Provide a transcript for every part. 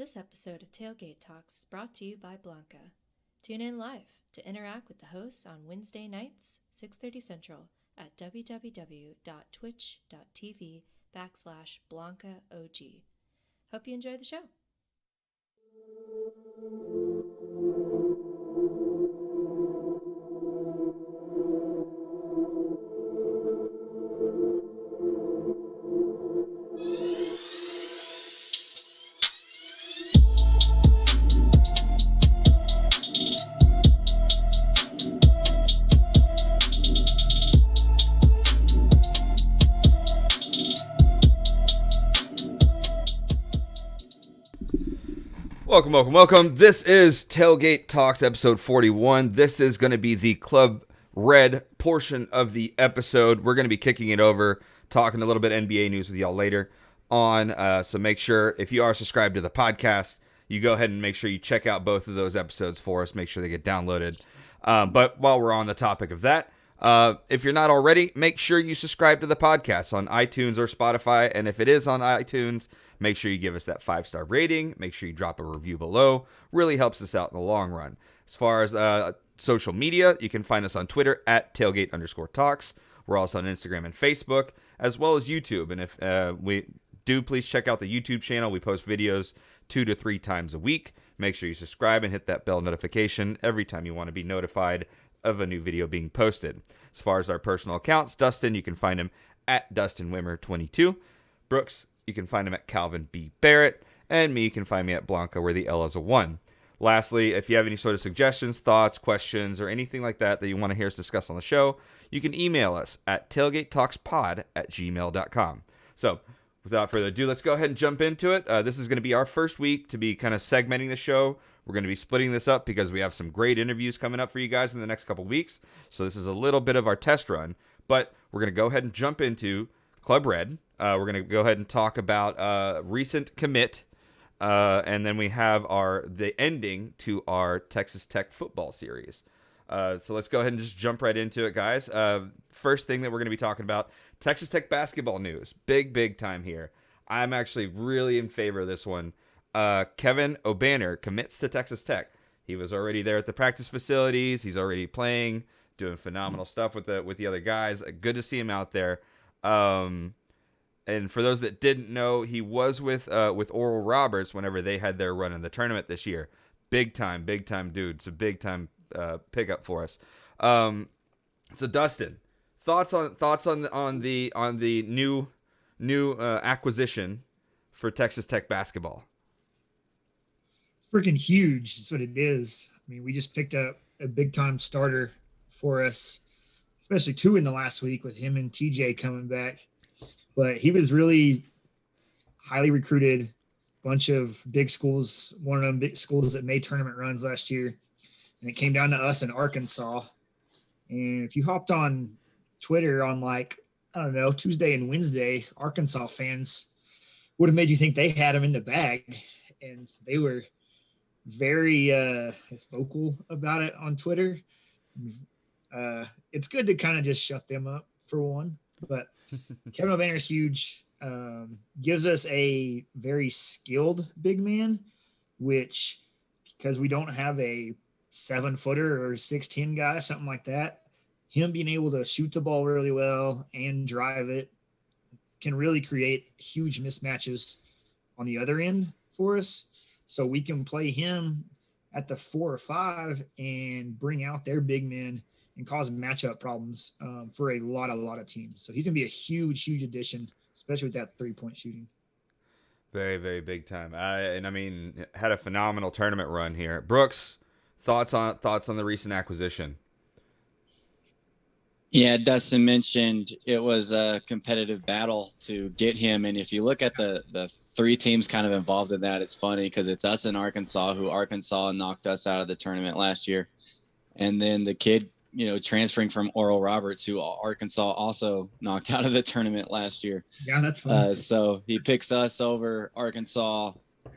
This episode of Tailgate Talks is brought to you by Blanca. Tune in live to interact with the hosts on Wednesday nights, 6:30 Central, at www.twitch.tv/BlancaOG. Hope you enjoy the show. Welcome. This is Tailgate Talks episode 41. This is going to be the Club Red portion of the episode. We're going to be kicking it over, talking a little bit NBA news with y'all later on. So make sure, if you are subscribed to the podcast, you go ahead and make sure you check out both of those episodes for us. Make sure they get downloaded. But while we're on the topic of that, if you're not already, make sure you subscribe to the podcast on iTunes or Spotify. And if it is on iTunes, make sure you give us that 5-star rating. Make sure you drop a review below. Really helps us out in the long run. As far as social media, you can find us on Twitter at tailgate_talks. We're also on Instagram and Facebook, as well as YouTube. And if please check out the YouTube channel. We post videos 2 to 3 times a week. Make sure you subscribe and hit that bell notification every time you want to be notified of a new video being posted. As far as our personal accounts, Dustin, you can find him at DustinWimmer22. Brooks, you can find him at Calvin B. Barrett. And me, you can find me at Blanca, where the L is a 1. Lastly, if you have any sort of suggestions, thoughts, questions, or anything like that you want to hear us discuss on the show, you can email us at tailgatetalkspod@gmail.com. So, without further ado, let's go ahead and jump into it. This is going to be our first week to be kind of segmenting the show. We're going to be splitting this up because we have some great interviews coming up for you guys in the next couple weeks. So this is a little bit of our test run, but we're going to go ahead and jump into Club Red. We're going to go ahead and talk about recent commit, and then we have the ending to our Texas Tech football series. So let's go ahead and just jump right into it, guys. First thing that we're going to be talking about, Texas Tech basketball news. Big time here. I'm actually really in favor of this one. Kevin Obanor commits to Texas Tech. He was already there at the practice facilities. He's already playing, doing phenomenal stuff with the other guys. Good to see him out there. And for those that didn't know, he was with Oral Roberts whenever they had their run in the tournament this year. Big time dude. It's a big time pickup for us. So Dustin, thoughts on the new acquisition for Texas Tech basketball? Freaking huge is what it is. I mean, we just picked up a big time starter for us, especially 2 in the last week with him and TJ coming back. But he was really highly recruited, bunch of big schools, one of them big schools that made tournament runs last year. And it came down to us in Arkansas. And if you hopped on Twitter on Tuesday and Wednesday, Arkansas fans would have made you think they had him in the bag. And they were very vocal about it on Twitter. It's good to kind of just shut them up for one. But Kevin Obanor is huge. Gives us a very skilled big man, which, because we don't have a 7-footer or 6'10" guy, something like that, him being able to shoot the ball really well and drive it can really create huge mismatches on the other end for us. So we can play him at the 4 or 5 and bring out their big men and cause matchup problems for a lot of teams. So he's going to be a huge addition, especially with that 3-point shooting. Very big time. I mean, had a phenomenal tournament run here. Brooks, thoughts on the recent acquisition? Yeah, Dustin mentioned it was a competitive battle to get him. And if you look at the 3 teams kind of involved in that, it's funny because it's us in Arkansas, who Arkansas knocked us out of the tournament last year. And then the kid, transferring from Oral Roberts, who Arkansas also knocked out of the tournament last year. Yeah, that's fun. So he picks us over Arkansas.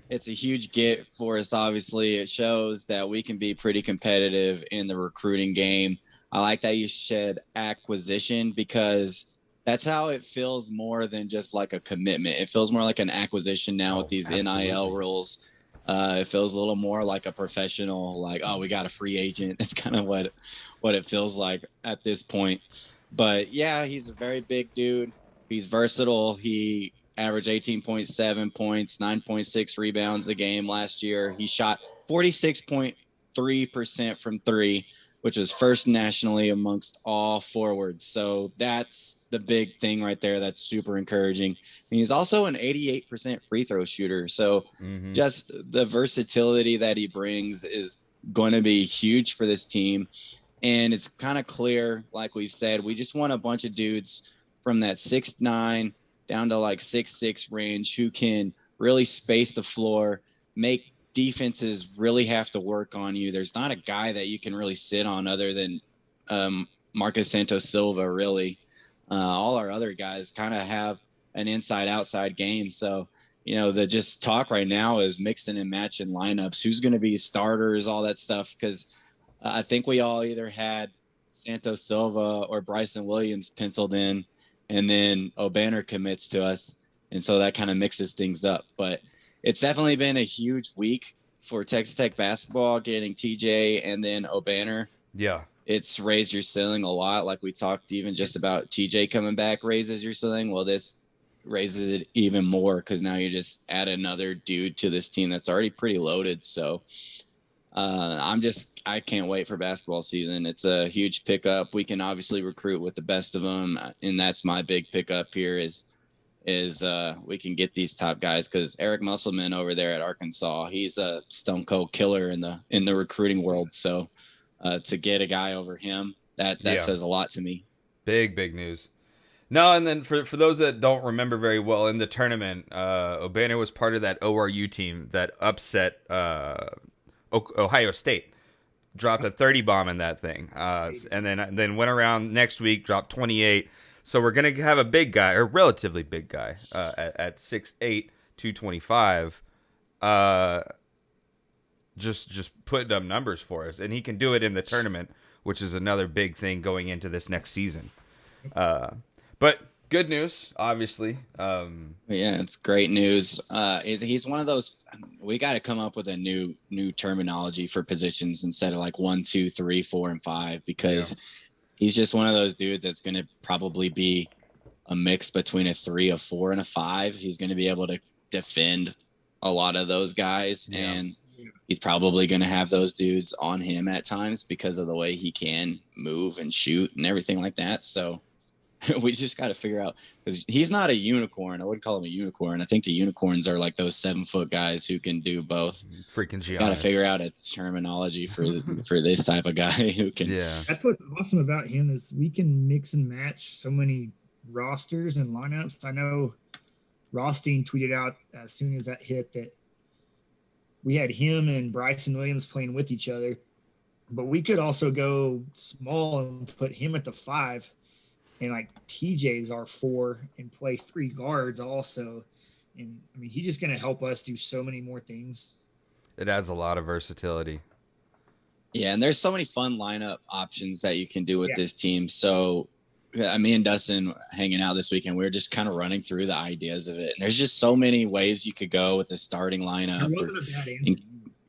It's a huge get for us, obviously. It shows that we can be pretty competitive in the recruiting game. I like that you said acquisition, because that's how it feels more than just like a commitment. It feels more like an acquisition now with these absolutely. NIL rules. It feels a little more like a professional, like, oh, we got a free agent. That's kind of what it feels like at this point. But yeah, he's a very big dude. He's versatile. He averaged 18.7 points, 9.6 rebounds a game last year. He shot 46.3% from three, which was first nationally amongst all forwards. So that's the big thing right there. That's super encouraging. And he's also an 88% free throw shooter. So just the versatility that he brings is going to be huge for this team. And it's kind of clear, like we've said, we just want a bunch of dudes from that 6'9" down to like 6'6" range who can really space the floor, make defenses really have to work on you. There's not a guy that you can really sit on other than Marcus Santos Silva, really. All our other guys kind of have an inside-outside game. So, the just talk right now is mixing and matching lineups. Who's going to be starters, all that stuff, because I think we all either had Santos Silva or Bryson Williams penciled in, and then Obanor commits to us. And so that kind of mixes things up. But it's definitely been a huge week for Texas Tech basketball, getting TJ and then Obanor. Yeah. It's raised your ceiling a lot. Like we talked even just about TJ coming back raises your ceiling. Well, this raises it even more because now you just add another dude to this team that's already pretty loaded. So I can't wait for basketball season. It's a huge pickup. We can obviously recruit with the best of them. And that's my big pickup here is we can get these top guys, because Eric Musselman over there at Arkansas, he's a stone cold killer in the recruiting world. So to get a guy over him, that says a lot to me. Big news. No, and then for those that don't remember very well, in the tournament, Obanor was part of that ORU team that upset Ohio State, dropped a 30 bomb in that thing, and then went around next week, dropped 28. So we're gonna have a big guy, or relatively big guy, at 6'8", 225, just putting up numbers for us, and he can do it in the tournament, which is another big thing going into this next season. But good news, obviously. Yeah, it's great news. He's one of those. We got to come up with a new terminology for positions instead of like 1, 2, 3, 4, and 5, because he's just one of those dudes that's going to probably be a mix between a 3, a 4, and a 5. He's going to be able to defend a lot of those guys, and he's probably going to have those dudes on him at times because of the way he can move and shoot and everything like that. So we just got to figure out, because he's not a unicorn. I wouldn't call him a unicorn. I think the unicorns are like those 7-foot guys who can do both. Freaking Giannis. Got to figure out a terminology for this type of guy who can. Yeah, that's what's awesome about him is we can mix and match so many rosters and lineups. I know Rothstein tweeted out as soon as that hit that we had him and Bryson Williams playing with each other, but we could also go small and put him at the 5. And like TJ's our 4 and play 3 guards also. And I mean, he's just going to help us do so many more things. It adds a lot of versatility. Yeah, and there's so many fun lineup options that you can do with this team. So me and Dustin hanging out this weekend, we were just kind of running through the ideas of it. And there's just so many ways you could go with the starting lineup.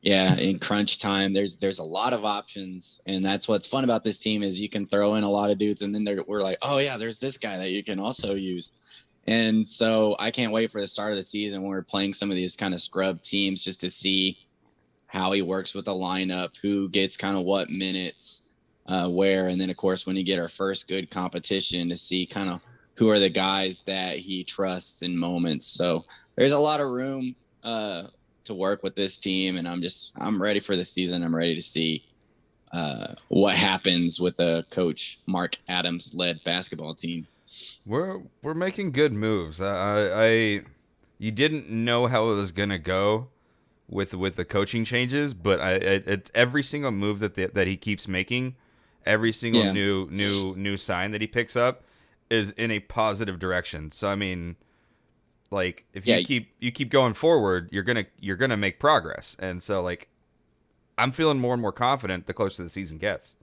In crunch time, there's a lot of options, and that's what's fun about this team is you can throw in a lot of dudes, and then we're like, oh yeah, there's this guy that you can also use. And so I can't wait for the start of the season when we're playing some of these kind of scrub teams just to see how he works with the lineup, who gets kind of what minutes, where, and then of course when you get our first good competition to see kind of who are the guys that he trusts in moments. So there's a lot of room to work with this team, and I'm ready for the season. I'm ready to see what happens with the coach Mark Adams led basketball team. We're making good moves. You didn't know how it was gonna go with the coaching changes, but it's every single move that he keeps making, every single new sign that he picks up is in a positive direction. So I mean, like if you keep going forward, you're gonna make progress. And so like I'm feeling more and more confident the closer the season gets.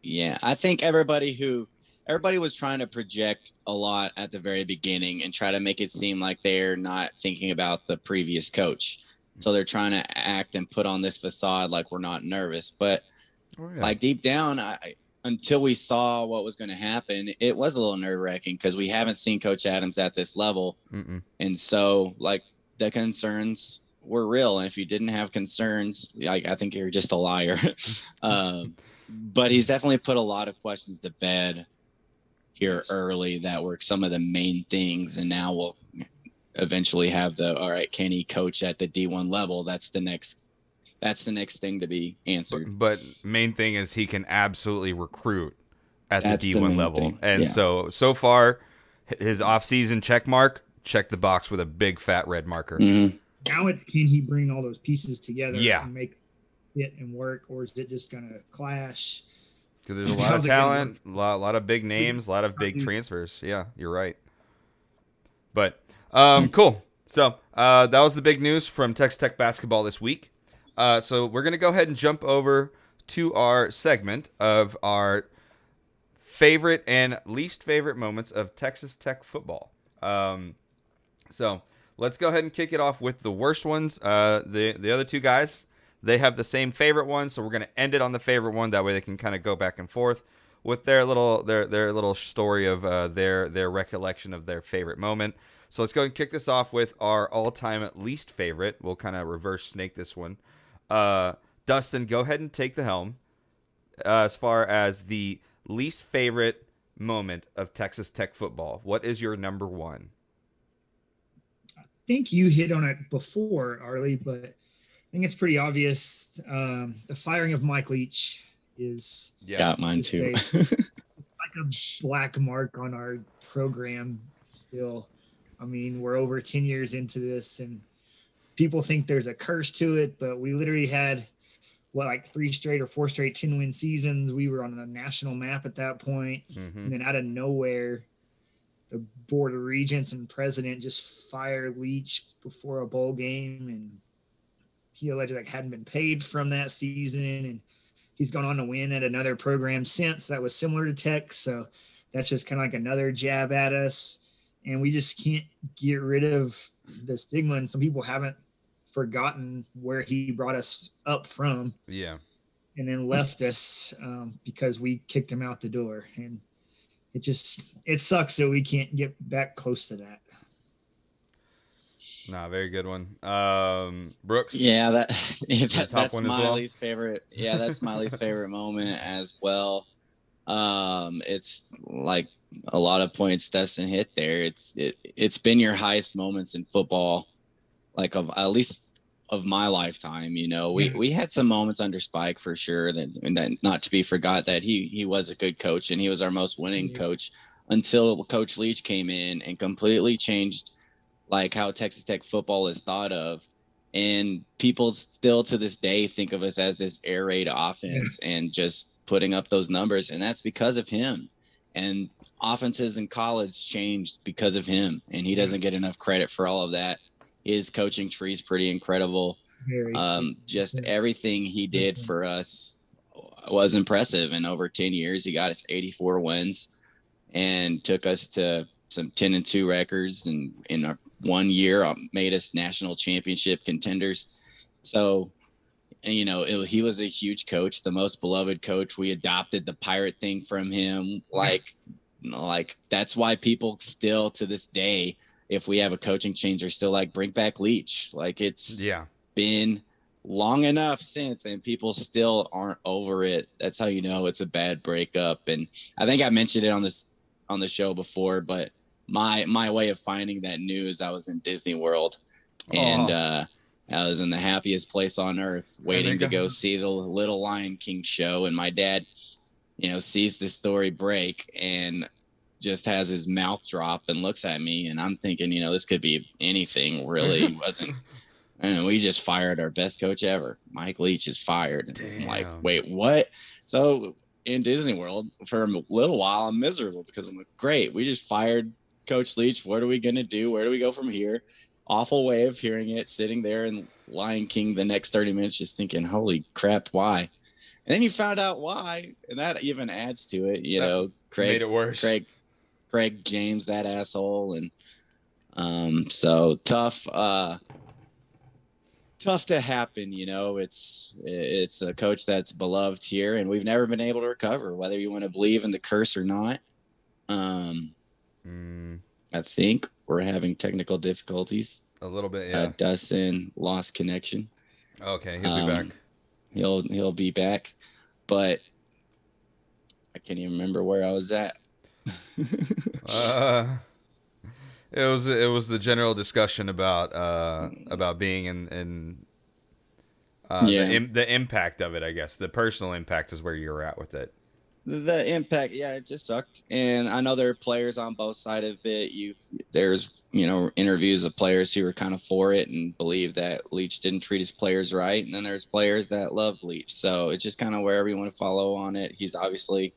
Yeah, I think everybody was trying to project a lot at the very beginning and try to make it seem like they're not thinking about the previous coach. So they're trying to act and put on this facade like we're not nervous. But like deep down, until we saw what was going to happen, it was a little nerve-wracking because we haven't seen Coach Adams at this level. And so like the concerns were real. And if you didn't have concerns, I think you're just a liar. But he's definitely put a lot of questions to bed here early that were some of the main things. And now we'll eventually have all right, can he coach at the D1 level? That's the next thing to be answered. But main thing is he can absolutely recruit at the D1 level. Thing. And so far, his offseason check the box with a big fat red marker. Now it's, can he bring all those pieces together and make it and work, or is it just going to clash? Because there's a lot of talent, a lot of big names, a lot of big transfers. Yeah, you're right. But cool. So that was the big news from Texas Tech basketball this week. So we're going to go ahead and jump over to our segment of our favorite and least favorite moments of Texas Tech football. So let's go ahead and kick it off with the worst ones. The other two guys, they have the same favorite one, so we're going to end it on the favorite one. That way they can kind of go back and forth with their little story of their recollection of their favorite moment. So let's go ahead and kick this off with our all-time least favorite. We'll kind of reverse snake this one. Dustin, go ahead and take the helm as far as the least favorite moment of Texas Tech football. What is your number one? I think you hit on it before, Arlie, but I think it's pretty obvious. The firing of Mike Leach is mine too. like a black mark on our program still. I mean, we're over 10 years into this, and people think there's a curse to it, but we literally had like 3 straight or 4 straight 10-win seasons. We were on the national map at that point. And then out of nowhere, the board of regents and president just fired Leach before a bowl game, and he allegedly hadn't been paid from that season, and he's gone on to win at another program since that was similar to Tech. So that's just kind of like another jab at us, and we just can't get rid of the stigma. And some people haven't forgotten where he brought us up from, and then left us because we kicked him out the door. And it sucks that we can't get back close to that. Nah, very good one. Brooks? Yeah, that's my least favorite. Yeah, that's my least favorite moment as well. It's like a lot of points Dustin hit there. It's been your highest moments in football, like of at least of my lifetime. You know, we had some moments under Spike for sure, and that not to be forgot that he was a good coach and he was our most winning coach until Coach Leach came in and completely changed like how Texas Tech football is thought of. And people still to this day think of us as this air raid offense and just putting up those numbers. And that's because of him. And offenses in college changed because of him. And he doesn't get enough credit for all of that. His coaching tree is pretty incredible. Just everything he did for us was impressive. And over 10 years, he got us 84 wins and took us to some 10-2 records. And in our 1 year, made us national championship contenders. So, you know, he was a huge coach, the most beloved coach. We adopted the pirate thing from him. Like that's why people still to this day, if we have a coaching change, are still like, bring back Leach. Like it's been long enough since, and people still aren't over it. That's how you know it's a bad breakup. And I think I mentioned it on the show before, but my way of finding that news, I was in Disney World, and I was in the happiest place on earth, waiting to go see the Little Lion King show. And my dad, you know, sees the story break and just has his mouth drop and looks at me, and I'm thinking, you know, this could be anything. Really wasn't. And we just fired our best coach ever. Mike Leach is fired. I'm like, wait, what? So in Disney World for a little while, I'm miserable because I'm like, great, we just fired Coach Leach. What are we going to do? Where do we go from here? Awful way of hearing it, sitting there in Lion King the next 30 minutes just thinking, holy crap, why? And then you found out why, and that even adds to it. You know, Craig made it worse. Craig James, that asshole. And so tough tough to happen. It's a coach that's beloved here, and we've never been able to recover, whether you want to believe in the curse or not. I think we're having technical difficulties. A little bit, yeah. Dustin lost connection. Okay, he'll be back. He'll be back, but I can't even remember where I was at. It was the general discussion about being in the impact of it. I guess the personal impact is where you're at with it. The impact, yeah, it just sucked. And I know there are players on both sides of it. There's interviews of players who were kind of for it and believe that Leach didn't treat his players right, and then there's players that love Leach. So it's just kind of wherever you want to follow on it. He's obviously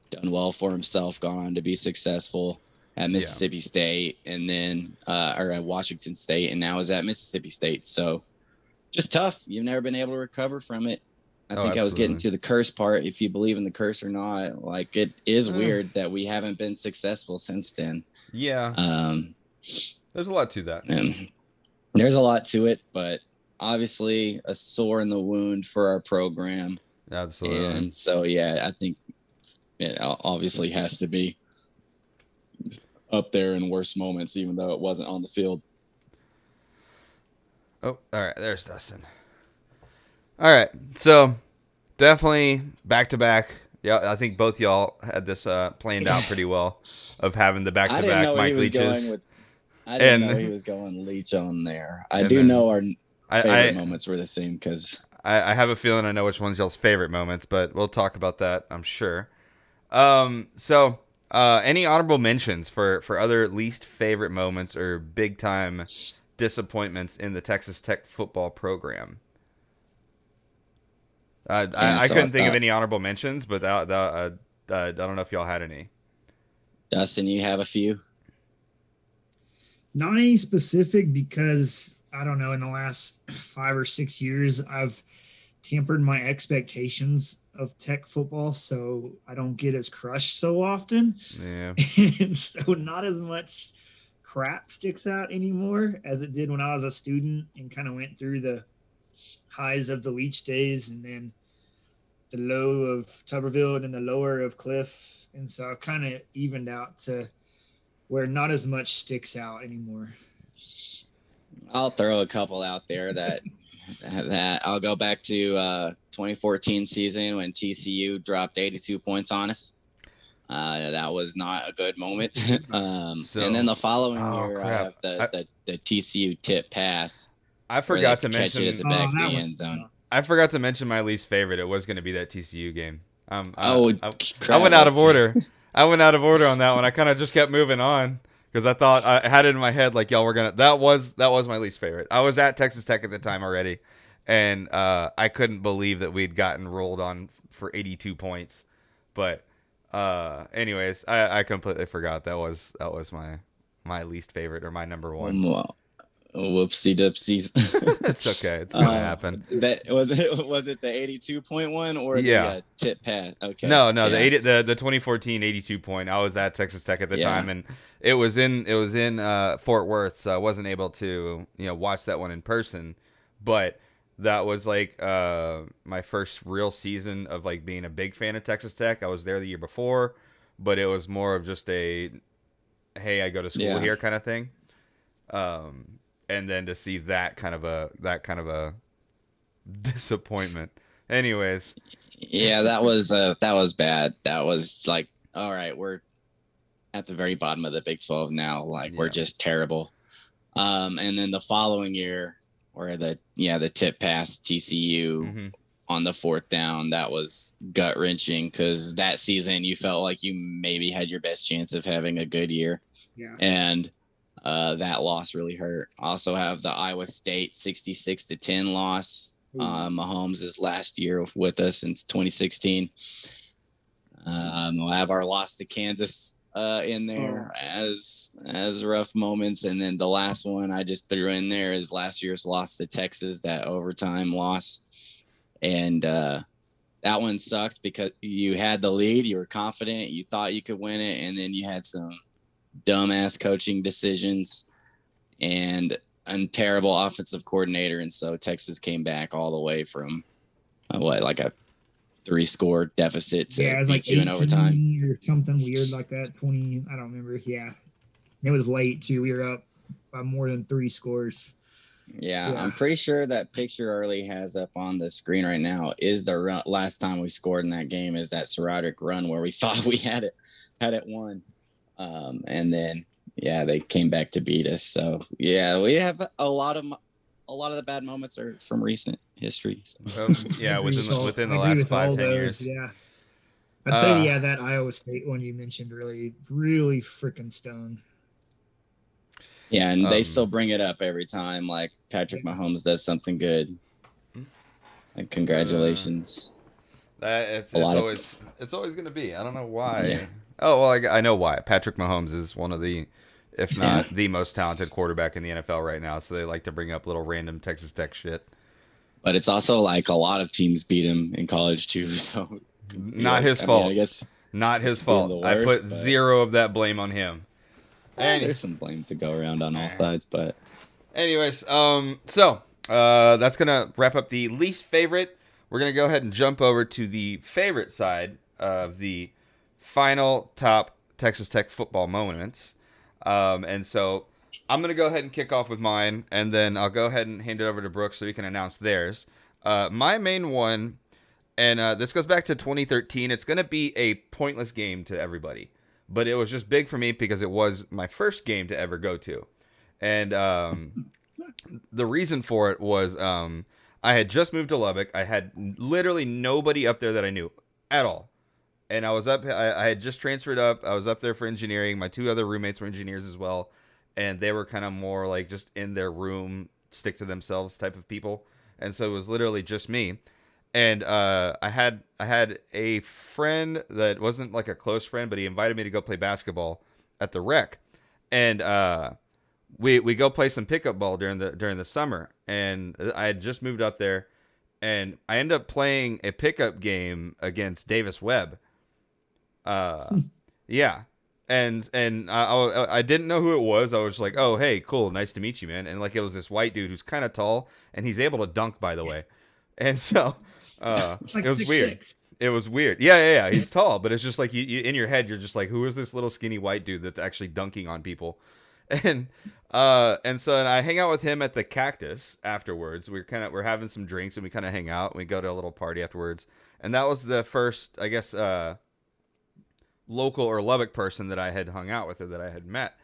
done well for himself, gone on to be successful at Mississippi State, and then or at Washington State, and now is at Mississippi State. So just tough. You've never been able to recover from it. I think absolutely. I was getting to the curse part. If you believe in the curse or not, like, it is weird that we haven't been successful since then. Yeah. There's a lot to that. And there's a lot to it, but obviously a sore in the wound for our program. Absolutely. And so, yeah, I think it obviously has to be up there in worst moments, even though it wasn't on the field. Oh, all right. There's Dustin. All right, so definitely back-to-back. Yeah, I think both y'all had this planned out pretty well of having the back-to-back Mike Leaches. I didn't know he was going Leach on there. I do know our favorite moments were the same because I have a feeling I know which one's y'all's favorite moments, but we'll talk about that, I'm sure. So any honorable mentions for other least favorite moments or big-time disappointments in the Texas Tech football program? I couldn't think of any honorable mentions, but I don't know if y'all had any. Dustin, you have a few? Not any specific, because I don't know, in the last 5 or 6 years, I've tempered my expectations of Tech football, so I don't get as crushed so often. Yeah. And so not as much crap sticks out anymore as it did when I was a student and kind of went through the highs of the Leach days and then the low of Tuberville and then the lower of Cliff. And so I've kind of evened out to where not as much sticks out anymore. I'll throw a couple out there that I'll go back to 2014 season when TCU dropped 82 points on us. That was not a good moment. And then the following year, I have the TCU tip pass. I forgot to mention it at the back of the end zone. I forgot to mention my least favorite. It was going to be that TCU game. I went out of order. I went out of order on that one. I kind of just kept moving on because I thought I had it in my head like y'all were gonna. That was my least favorite. I was at Texas Tech at the time already, and I couldn't believe that we'd gotten rolled on for 82 points. But anyways, I completely forgot that was my least favorite or my number one. Wow. Whoopsie dipsies. It's okay. It's gonna happen. That was it. The 82.1 or the tip pass? Okay. No. The 2014 82 point. I was at Texas Tech at the time, and it was in Fort Worth, so I wasn't able to watch that one in person. But that was like my first real season of like being a big fan of Texas Tech. I was there the year before, but it was more of just a hey, I go to school here kind of thing. And then to see that kind of a disappointment. Anyways. Yeah, that was bad. That was like, all right, we're at the very bottom of the Big 12 now. Like we're just terrible. And then the following year, where the tip pass TCU on the fourth down, that was gut wrenching because that season you felt like you maybe had your best chance of having a good year. Yeah. And that loss really hurt. Also have the Iowa State 66-10 loss. Mahomes' last year with us since 2016. We'll have our loss to Kansas in there as rough moments. And then the last one I just threw in there is last year's loss to Texas, that overtime loss. And that one sucked because you had the lead, you were confident, you thought you could win it, and then you had some dumbass coaching decisions, and a terrible offensive coordinator, and so Texas came back all the way from like a 3-score deficit to it was beat like you in overtime or something weird like that. 20, I don't remember. Yeah, it was late too. We were up by more than 3 scores. Yeah, I'm pretty sure that picture Early has up on the screen right now is the last time we scored in that game. Is that Roderick run where we thought we had it won, and then they came back to beat us. So yeah, we have a lot of the bad moments are from recent history. So. Within the last 5-10 years. Yeah, I'd say that Iowa State one you mentioned really freaking stung. Yeah, and they still bring it up every time, like Patrick Mahomes does something good. Like, congratulations. It's always going to be. I don't know why. Yeah. Oh, well, I know why. Patrick Mahomes is one of the, if not the most talented quarterback in the NFL right now. So they like to bring up little random Texas Tech shit. But it's also like a lot of teams beat him in college too. So not his fault. I guess not his fault. I put zero of that blame on him. There's some blame to go around on all sides, but anyways, so that's gonna wrap up the least favorite. We're gonna go ahead and jump over to the favorite side of the final top Texas Tech football moments. And so I'm gonna go ahead and kick off with mine, and then I'll go ahead and hand it over to Brooks so he can announce theirs. My main one, and this goes back to 2013. It's gonna be a pointless game to everybody. But it was just big for me because it was my first game to ever go to. And the reason for it was I had just moved to Lubbock. I had literally nobody up there that I knew at all. And I was I had just transferred up. I was up there for engineering. My 2 other roommates were engineers as well. And they were kind of more like just in their room, stick to themselves type of people. And so it was literally just me. And I had a friend that wasn't like a close friend, but he invited me to go play basketball at the rec, and we go play some pickup ball during the summer. And I had just moved up there, and I ended up playing a pickup game against Davis Webb. Yeah, and I didn't know who it was. I was like, oh hey, cool, nice to meet you, man. And like it was this white dude who's kind of tall, and he's able to dunk, by the way, and so. Like it was weird. 6'6". It was weird. Yeah. He's tall, but it's just like you in your head, you're just like, who is this little skinny white dude that's actually dunking on people? And so I hang out with him at the Cactus afterwards. We're having some drinks and we kind of hang out. And we go to a little party afterwards, and that was the first, I guess, local or Lubbock person that I had hung out with or that I had met.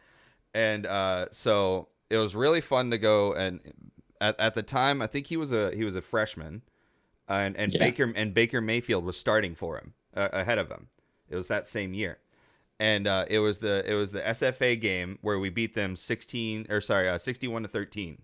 And so it was really fun to go. And at the time, I think he was a freshman. And Baker Mayfield was starting for him ahead of him. It was that same year, and it was the SFA game where we beat them 61-13,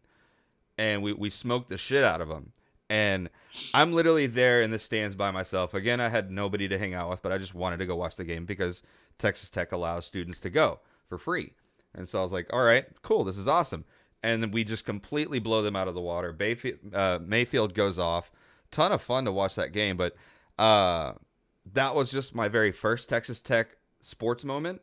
and we smoked the shit out of them. And I'm literally there in the stands by myself. Again, I had nobody to hang out with, but I just wanted to go watch the game because Texas Tech allows students to go for free. And so I was like, all right, cool, this is awesome. And then we just completely blow them out of the water. Mayfield goes off. Ton of fun to watch that game, but that was just my very first Texas Tech sports moment,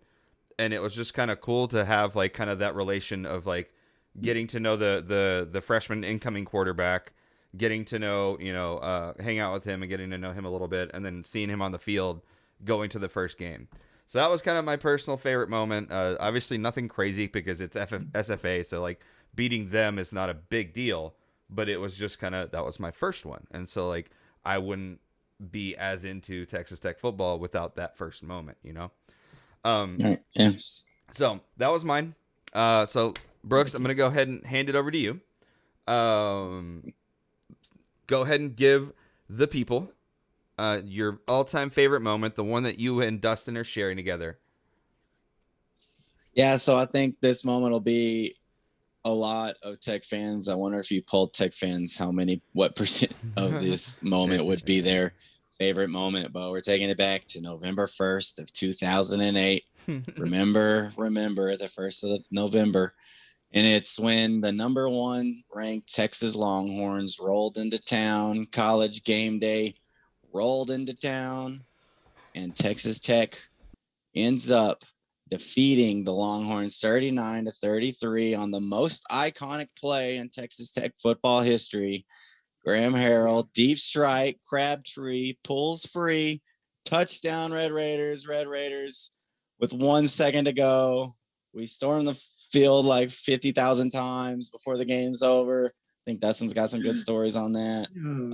and it was just kind of cool to have like kind of that relation of like getting to know the freshman incoming quarterback, getting to know hang out with him and getting to know him a little bit, and then seeing him on the field going to the first game. So that was kind of my personal favorite moment. Obviously nothing crazy because it's SFA, so like beating them is not a big deal. But it was just that was my first one. And so, like, I wouldn't be as into Texas Tech football without that first moment, Yeah. So that was mine. So, Brooks, I'm going to go ahead and hand it over to you. Go ahead and give the people your all-time favorite moment, the one that you and Dustin are sharing together. Yeah, so I think this moment will be a lot of Tech fans. I wonder if you polled Tech fans, what percent of this moment would be their favorite moment. But we're taking it back to November 1st of 2008. remember the 1st of November. And it's when the number 1 ranked Texas Longhorns rolled into town. College game day rolled into town. And Texas Tech ends up defeating the Longhorns 39-33 on the most iconic play in Texas Tech football history. Graham Harrell, deep strike, Crabtree, pulls free, touchdown, Red Raiders. With 1 second to go, we storm the field like 50,000 times before the game's over. I think Dustin's got some good stories on that.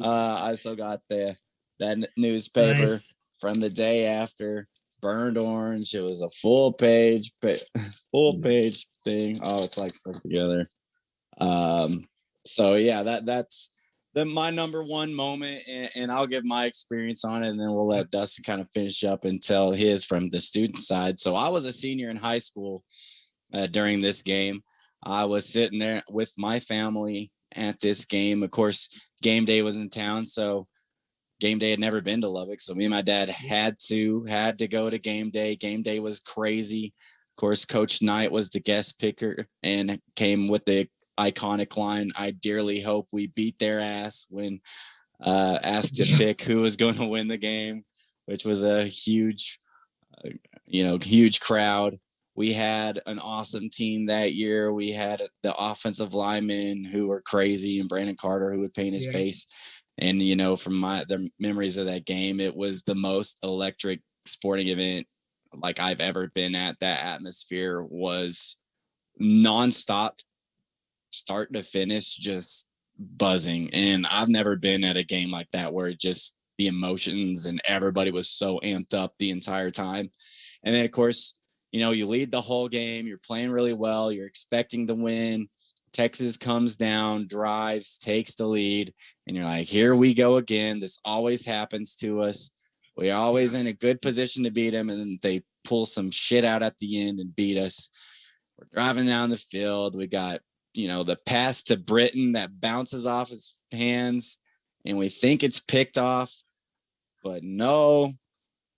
I still got that newspaper from the day after, burned orange. It was a full page thing. Oh, it's like stuck together. So yeah, that's my number one moment, and I'll give my experience on it, and then we'll let Dustin kind of finish up and tell his from the student side. So I was a senior in high school during this game. I was sitting there with my family at this game. Of course, game day was in town, so game day had never been to Lubbock. So me and my dad had to go to game day. Game day was crazy. Of course, Coach Knight was the guest picker and came with the iconic line, "I dearly hope we beat their ass," when asked to pick who was going to win the game, which was a huge crowd. We had an awesome team that year. We had the offensive linemen who were crazy, and Brandon Carter, who would paint his face. And, from the memories of that game, it was the most electric sporting event like I've ever been at. That atmosphere was nonstop, start to finish, just buzzing. And I've never been at a game like that where just the emotions and everybody was so amped up the entire time. And then, of course, you lead the whole game. You're playing really well. You're expecting to win. Texas comes down, drives, takes the lead, and you're like, here we go again. This always happens to us. We're always in a good position to beat them, and then they pull some shit out at the end and beat us. We're driving down the field. We got, the pass to Britton that bounces off his hands, and we think it's picked off, but no,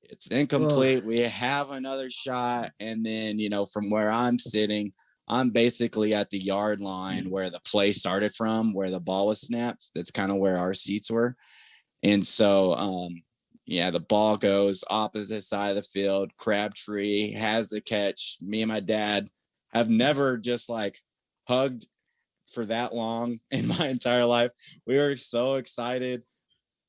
it's incomplete. We have another shot, and then, from where I'm sitting, I'm basically at the yard line where the play started from, where the ball was snapped. That's kind of where our seats were. And so, the ball goes opposite side of the field. Crabtree has the catch. Me and my dad have never just like hugged for that long in my entire life. We were so excited.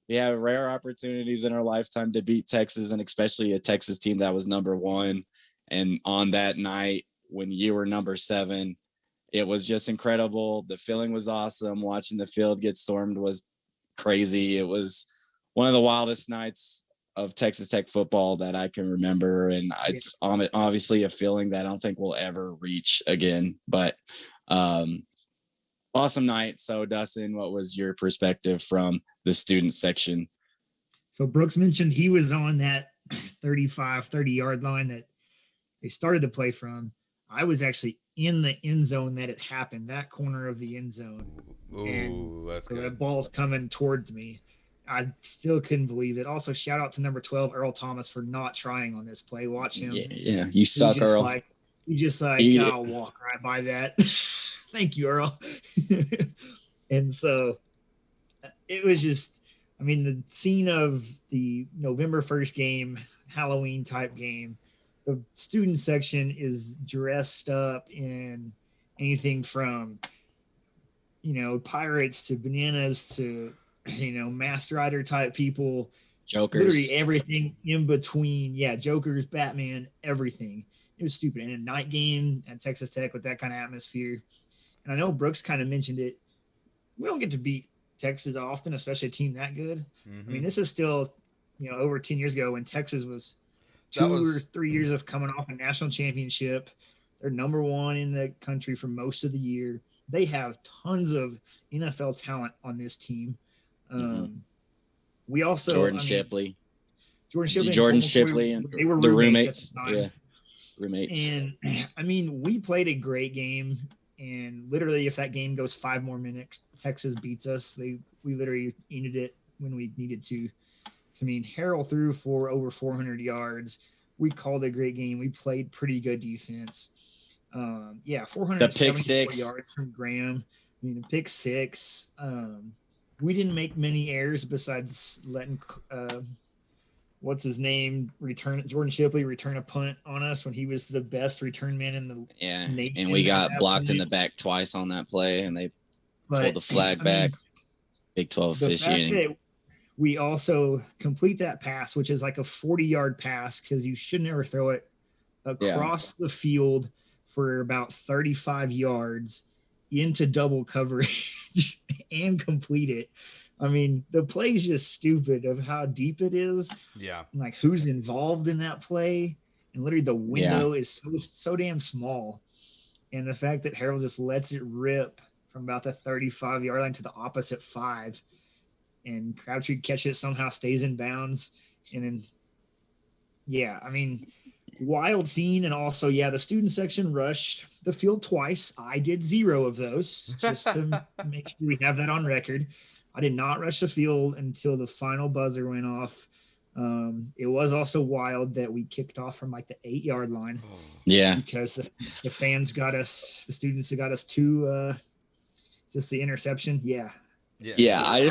We have rare opportunities in our lifetime to beat Texas, and especially a Texas team that was number one. And on that night, when you were number 7, it was just incredible. The feeling was awesome. Watching the field get stormed was crazy. It was one of the wildest nights of Texas Tech football that I can remember. And it's obviously a feeling that I don't think we'll ever reach again, but awesome night. So Dustin, what was your perspective from the student section? So Brooks mentioned he was on that 30-yard line that they started the play from. I was actually in the end zone that it happened, that corner of the end zone. Ooh, that's so good. That ball's coming towards me. I still couldn't believe it. Also, shout out to number 12, Earl Thomas, for not trying on this play. Watch him. Yeah, you suck, Earl. I'll walk right by that. Thank you, Earl. And so it was just, the scene of the November 1st game, Halloween type game. The student section is dressed up in anything from, pirates to bananas to, Masked Rider type people. Jokers. Literally everything in between. Yeah, Jokers, Batman, everything. It was stupid. And a night game at Texas Tech with that kind of atmosphere. And I know Brooks kind of mentioned it. We don't get to beat Texas often, especially a team that good. Mm-hmm. This is still, over 10 years ago when Texas was or 3 years of coming off a national championship. They're number 1 in the country for most of the year. They have tons of NFL talent on this team. We also Jordan Shipley, and they were the roommates. Roommates. And we played a great game. And literally, if that game goes 5 more minutes, Texas beats us. We literally ended it when we needed to. Harrell threw for over 400 yards. We called a great game. We played pretty good defense. 474 yards from Graham. Pick six. We didn't make many errors besides letting what's his name, Jordan Shipley return a punt on us when he was the best return man in the nation. And we got blocked in the back twice on that play, and they pulled the flag back. Big 12 officiating. We also complete that pass, which is like a 40-yard pass because you should never throw it across the field for about 35 yards into double coverage and complete it. I mean, the play is just stupid of how deep it is. Yeah. And like who's involved in that play. And literally the window is so damn small. And the fact that Harold just lets it rip from about the 35-yard line to the opposite 5. And Crabtree catches it, somehow stays in bounds. And then, I mean, wild scene. And also, the student section rushed the field twice. I did 0 of those, just to make sure we have that on record. I did not rush the field until the final buzzer went off. It was also wild that we kicked off from like the 8-yard line. Yeah. Because the fans got us, the students got us to just the interception. Yeah. I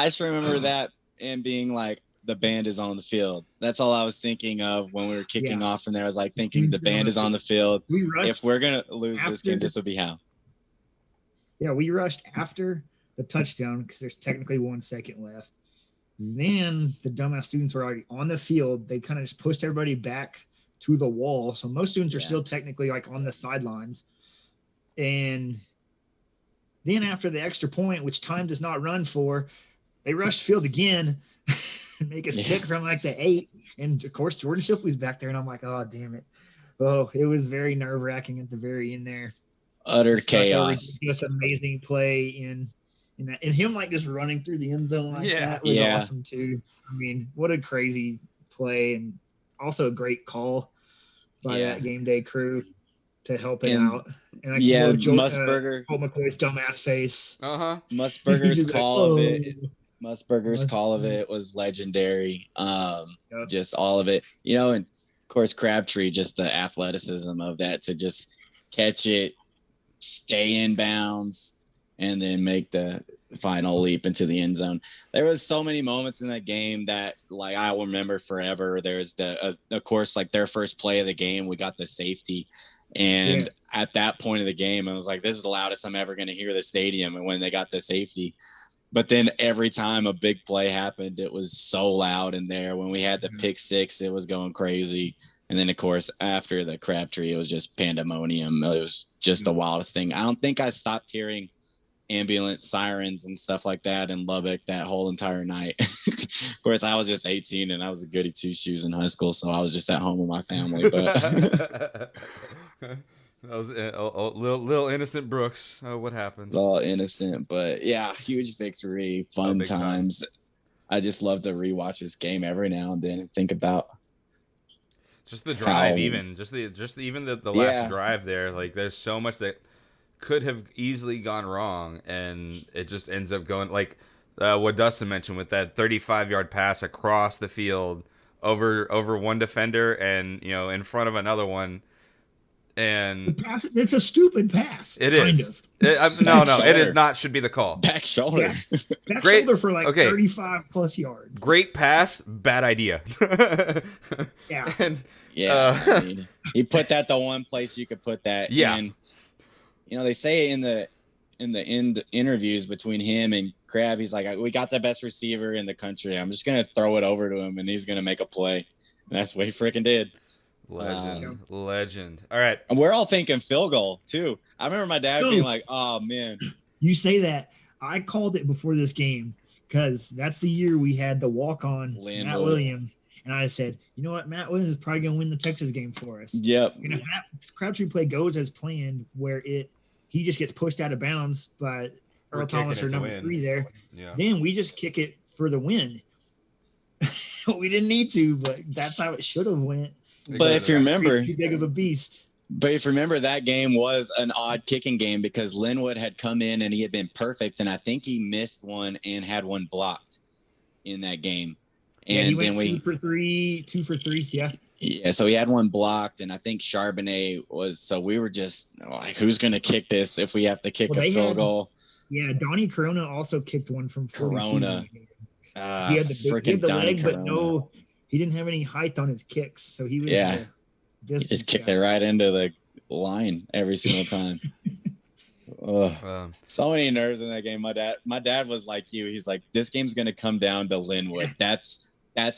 just remember that and being like, the band is on the field. That's all I was thinking of when we were kicking off from there. I was like thinking the band is on the field. If we're going to lose this game, this would be how. Yeah, we rushed after the touchdown because there's technically 1 second left. Then the dumbass students were already on the field. They kind of just pushed everybody back to the wall. So most students are still technically like on the sidelines. And then after the extra point, which time does not run for, they rushed field again and make us kick from like the 8. And of course, Jordan Shipley's back there. And I'm like, oh, damn it. Oh, it was very nerve wracking at the very end there. Utter chaos. Just amazing play in that, and him like just running through the end zone like that was awesome too. I mean, what a crazy play, and also a great call by that game day crew to help it out. And I Musburger, Colt McCoy's dumbass face. Musburger's call of it. Musburger's call of it was legendary. Just all of it, and of course Crabtree, just the athleticism of that to just catch it, stay in bounds, and then make the final leap into the end zone. There was so many moments in that game that like I will remember forever. There's of course, like their first play of the game, we got the safety. And at that point of the game, I was like, this is the loudest I'm ever going to hear the stadium. And when they got the safety, but then every time a big play happened, it was so loud in there. When we had the pick 6, it was going crazy. And then, of course, after the Crabtree, it was just pandemonium. It was just the wildest thing. I don't think I stopped hearing ambulance sirens and stuff like that in Lubbock that whole entire night. Of course, I was just 18 and I was a goody two-shoes in high school, so I was just at home with my family. But that was a little innocent Brooks. What happens? It's all innocent, but huge victory, fun times. I just love to rewatch this game every now and then and think about just the drive, even the last drive there. Like, there's so much that could have easily gone wrong, and it just ends up going like what Dustin mentioned with that 35-yard pass across the field over one defender and in front of another one. And it's a stupid pass. It is. No, it is not. Should be the call. Back shoulder. Back shoulder for like 35 plus yards. Great pass. Bad idea. And, I mean, he put that the one place you could put that. Yeah. And, they say in the end interviews between him and Crab, he's like, we got the best receiver in the country. I'm just going to throw it over to him and he's going to make a play. And that's what he freaking did. Legend. All right. And we're all thinking field goal too. I remember my dad being like, oh man. You say that. I called it before this game because that's the year we had the walk-on Matt Williams. And I said, you know what? Matt Williams is probably going to win the Texas game for us. Yep. And if that Crabtree play goes as planned, where he just gets pushed out of bounds by Earl Thomas or number 3 there, then we just kick it for the win. We didn't need to, but that's how it should have went. But if you remember, too big of a beast. But if you remember, that game was an odd kicking game because Linwood had come in and he had been perfect, and I think he missed one and had one blocked in that game. And he went 2 for 3. Yeah, so he had one blocked, and I think Charbonnet was. So we were just like, who's going to kick this if we have to kick a field goal? Yeah, Donnie Corona also kicked one from 42. Corona. He had the freaking Donnie leg, Corona. but no. he didn't have any height on his kicks, so he was Yeah. the He just distance kicked guy. it right into the line every single time. Ugh. So many nerves in that game. My dad was like you. He's like, this game's gonna come down to Linwood. That's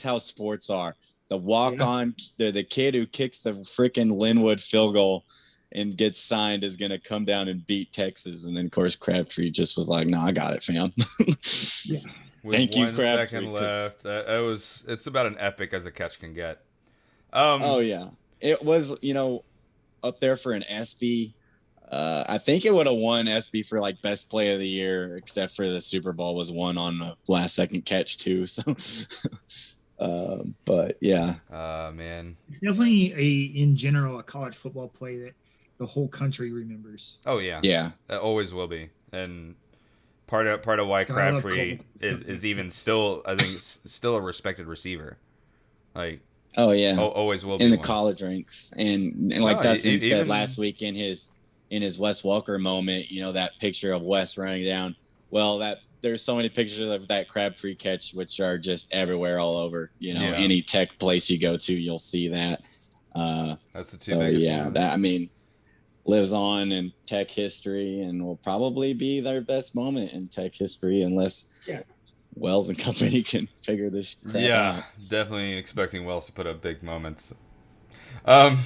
how sports are. The walk-on, the kid who kicks the freaking Linwood field goal and gets signed is gonna come down and beat Texas. And then of course Crabtree just was like, "No, I got it, fam." Yeah. With Thank you, 1 Crabtree, second 'cause- left, it's about an epic as a catch can get. Oh yeah, it was up there for an SB. I think it would have won SB for like best play of the year, except for the Super Bowl was won on the last second catch too. So, but yeah. Man. It's definitely in general a college football play that the whole country remembers. Oh yeah. Yeah. That always will be. And part of why God, I love Crabtree Cole. is even still, I think, still a respected receiver. Like, oh yeah, always will be in the one. college ranks, and like No, Dustin said even last week in his Wes Welker moment, that picture of Wes running down. Well, there's so many pictures of that Crabtree catch, which are just everywhere, all over. Any tech place you go to, you'll see that. That's the two biggest ones. That lives on in tech history and will probably be their best moment in tech history, unless Wells and company can figure this crap out. Yeah, definitely expecting Wells to put up big moments. I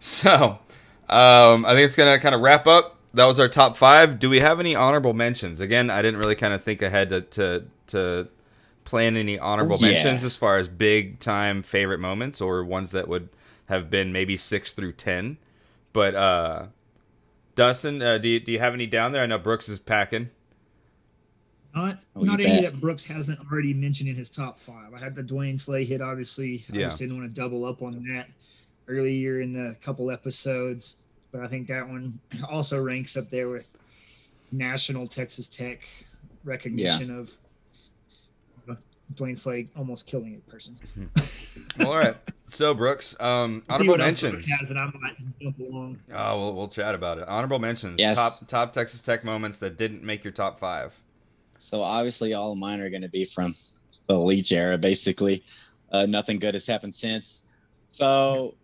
think it's gonna kind of wrap up. That was our top 5. Do we have any honorable mentions? Again, I didn't really kind of think ahead to plan any honorable mentions as far as big time favorite moments or ones that would have been maybe 6 through 10. But Dustin, do you have any down there? I know Brooks is packing. Not any that Brooks hasn't already mentioned in his top 5. I had the Dwayne Slay hit, obviously. I just didn't want to double up on that earlier in the couple episodes. But I think that one also ranks up there with national Texas Tech recognition of Dwayne Slay almost killing a person. All right. So, Brooks, honorable mentions. We'll chat about it. Honorable mentions. Yes. Top Texas Tech moments that didn't make your top 5. So obviously all of mine are going to be from the Leach era, basically. Nothing good has happened since. So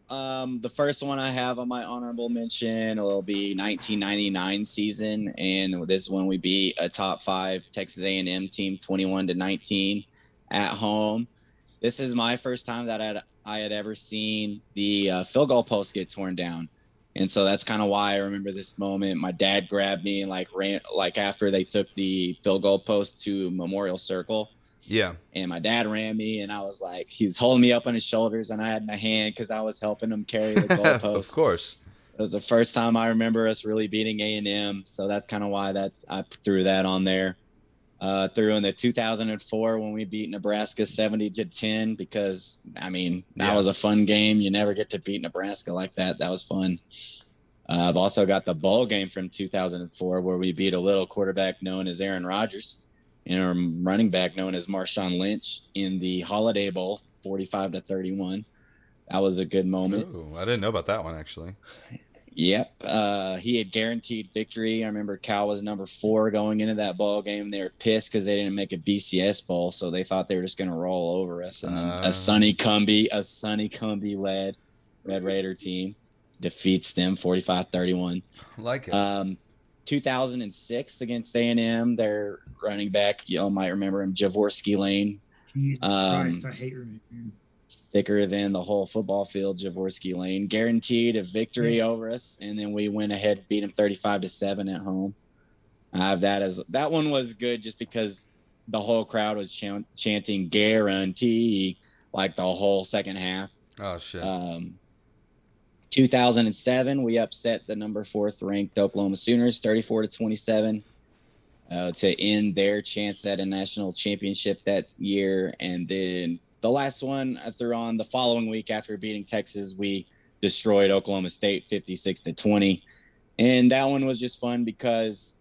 the first one I have on my honorable mention will be 1999 season. And this one we beat a top 5 Texas A&M team 21-19 at home. This is my first time that I had ever seen the field goal post get torn down. And so that's kind of why I remember this moment. My dad grabbed me and ran after they took the field goal post to Memorial Circle. Yeah. And my dad ran me, and I was like, he was holding me up on his shoulders, and I had my hand because I was helping him carry the goal post. Of course. It was the first time I remember us really beating A&M. So that's kind of why I threw that on there. Threw in the 2004 when we beat Nebraska 70-10 because that was a fun game. You never get to beat Nebraska like that. That was fun. I've also got the bowl game from 2004 where we beat a little quarterback known as Aaron Rodgers and a running back known as Marshawn Lynch in the Holiday Bowl 45-31. That was a good moment. Ooh, I didn't know about that one actually. Yep. He had guaranteed victory. I remember Cal was number 4 going into that ball game. They were pissed because they didn't make a BCS bowl, so they thought they were just going to roll over us. And then a Sonny Cumbie led Red Raider team defeats them 45-31. I like it. 2006 against A&M, their running back, y'all might remember him, Jaworski Lane. Christ, I hate remembering. Thicker than the whole football field, Jaworski Lane guaranteed a victory over us, and then we went ahead and beat him 35-7 at home. I have that one was good just because the whole crowd was chanting guarantee like the whole second half. Oh shit. 2007 we upset the number 4th ranked Oklahoma Sooners 34-27 to end their chance at a national championship that year. And then the last one I threw on the following week after beating Texas, we destroyed Oklahoma State 56-20. And that one was just fun because,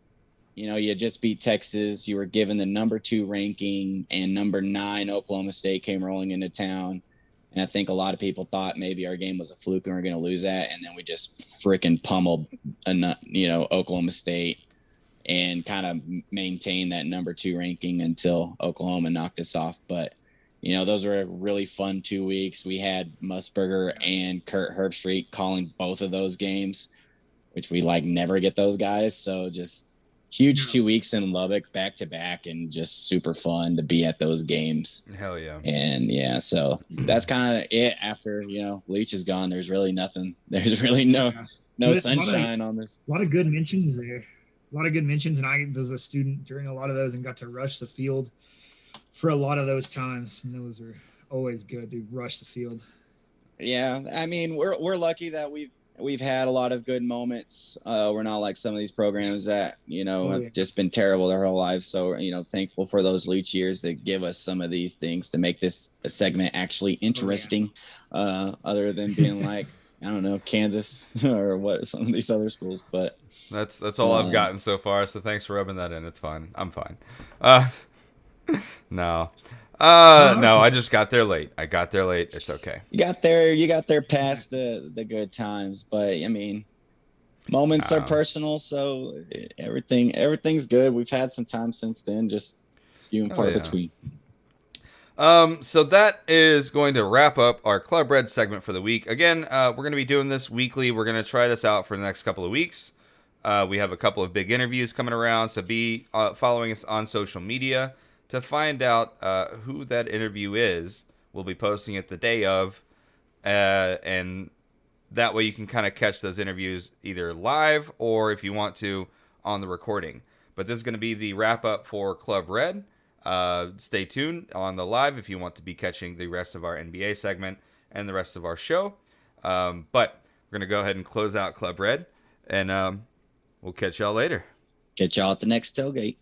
you just beat Texas. You were given the number 2 ranking, and number 9 Oklahoma State came rolling into town. And I think a lot of people thought maybe our game was a fluke and we're going to lose that. And then we just freaking pummeled, Oklahoma State and kind of maintained that number 2 ranking until Oklahoma knocked us off. But those were a really fun 2 weeks. We had Musburger and Kurt Herbstreit calling both of those games, which we never get those guys. So just huge 2 weeks in Lubbock back to back, and just super fun to be at those games. Hell yeah. And yeah, so that's kind of it. After, Leach is gone, there's really nothing. There's really no sunshine on this. A lot of good mentions there. A lot of good mentions. And I was a student during a lot of those and got to rush the field for a lot of those times. And those are always good to rush the field. Yeah. I mean, we're lucky that we've had a lot of good moments. We're not like some of these programs that, have just been terrible their whole lives. So, thankful for those Leach years that give us some of these things to make this segment actually interesting, other than being like, I don't know, Kansas or what, some of these other schools. But that's all I've gotten so far. So thanks for rubbing that in. It's fine. I'm fine. No. No, I just got there late. It's okay. You got there past the good times, but I mean, moments are personal, so everything's good. We've had some time since then, just few and far between. So that is going to wrap up our Club Red segment for the week. Again, we're going to be doing this weekly. We're going to try this out for the next couple of weeks. We have a couple of big interviews coming around, so be following us on social media to find out who that interview is. We'll be posting it the day of, and that way you can kind of catch those interviews either live or, if you want to, on the recording. But this is going to be the wrap-up for Club Red. Stay tuned on the live if you want to be catching the rest of our NBA segment and the rest of our show. But we're going to go ahead and close out Club Red, and we'll catch y'all later. Catch y'all at the next tailgate.